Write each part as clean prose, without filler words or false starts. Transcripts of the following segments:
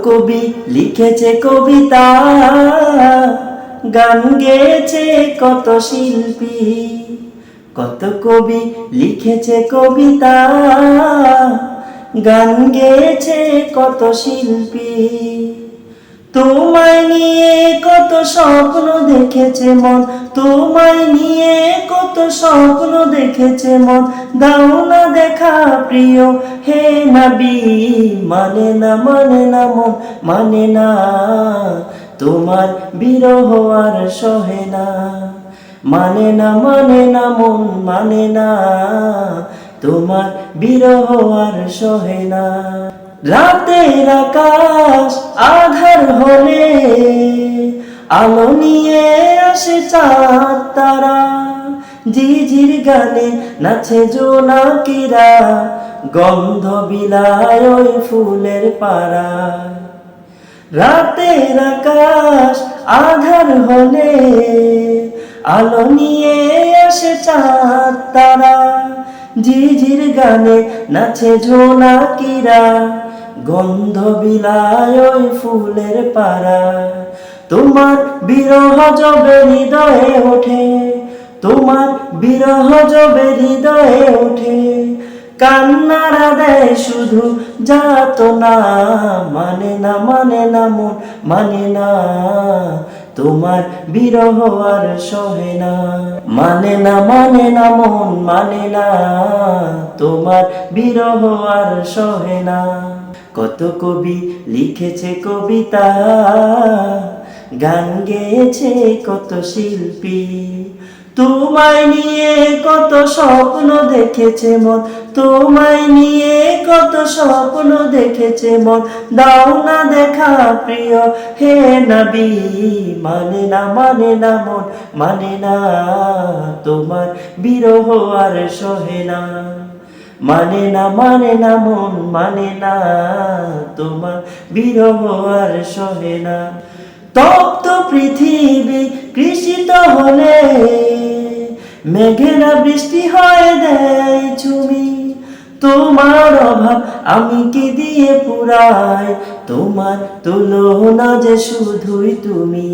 কবি লিখেছে কবিতা, গান গেয়েছে কত শিল্পী। কত কবি লিখেছে কবিতা, গান গেয়েছে কত শিল্পী। তোমায় নিয়ে কত স্বপ্ন দেখেছে মন, তোমায় নিয়ে কত স্বপ্ন দেখেছে মন। দাও না দেখা প্রিয় হে নবী, মানে না মানে না মন মানে না, তোমার বিরহ আর সহে না। মানে না মানে না মন মানে না, তোমার বিরহ আর সহে না। রাতের আকাশ আধার হলে আলো নিয়ে আসে চাঁদ তারা। ঝিঝির গানে নাচে জোনাকিরা, গন্ধ বিলায় ওই ফুলের পাড়া। রাতের আকাশ আধার হলে আলো নিয়ে আসে চাঁদ তারা। ঝিঝির গানে নাচে জোনাকিরা, গন্ধ বিলায় ওই ফুলের পাড়া। তোমার বিরহ যবে হৃদয়ে ওঠে, তোমার বিরহ যবে হৃদয়ে ওঠে, কান্নারা দেয় শুধু যাতনা। মানে না মানে না মন মানে না, তোমার বিরহ আর সহে না। মানে না মানে না মন মানে না, তোমার বিরহ আর সহে না। কত কবি লিখেছে কবিতা, গান গেয়েছে কত শিল্পী। তোমায় নিয়ে কত স্বপ্ন দেখেছে মন, তোমায় নিয়ে কত স্বপ্ন দেখেছে মন। দাও না দেখা প্রিয় হে নবী, মানে না মানে না মন মানে না, তোমার বিরহ আর সহে না। মানে না মানে না মন মানে না, তোমার বিরহ আর সহে না। তপ্ত পৃথিবী কৃষিত হলে মেঘেরা বৃষ্টি হয় দেয় চুমি। তোমার অভাব আমি কি দিয়ে পুরাই, তোমার তুলনা যে শুধুই তুমি।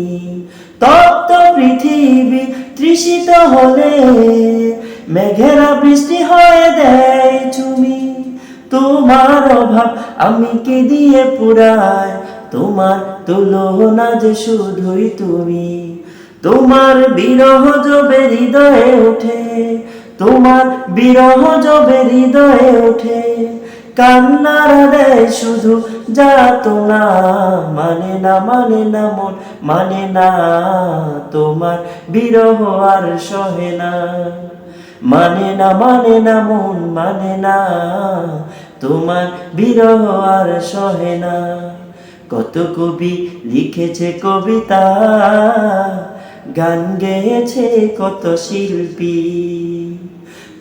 তপ্ত পৃথিবী তৃষিত হলে মেঘেরা বৃষ্টি হয় দেয় চুমি। তোমার অভাব আমি কি দিয়ে পুরাই, তোমার তুলনা যে শুধুই তুমি। তোমার বিরহ যবে হৃদয়ে ওঠে, তোমার বিরহ যবে হৃদয়ে ওঠে, কান্নারা দেয় শুধু যাতনা। মানে না মানে না মন মানে না, তোমার বিরহ আর সহে না। মানে না মানে না মন মানে না, তোমার বিরহ আর সহে না। কত কবি লিখেছে কবিতা, গান গেয়েছে কত শিল্পী।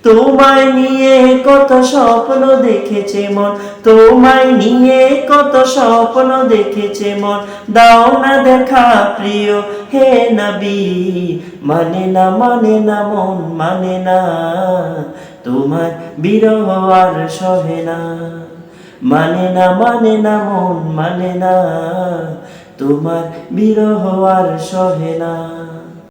তোমায় নিয়ে কত স্বপ্ন দেখেছে মন, তোমায় নিয়ে কত স্বপ্ন দেখেছে মন। দাও না দেখা প্রিয় হে নবী, মানে না মানে না মন মানে না, তোমার বিরহ আর সহে না। মানে না মানে না মন মানে না, তোমার বিরহ আর সহে না।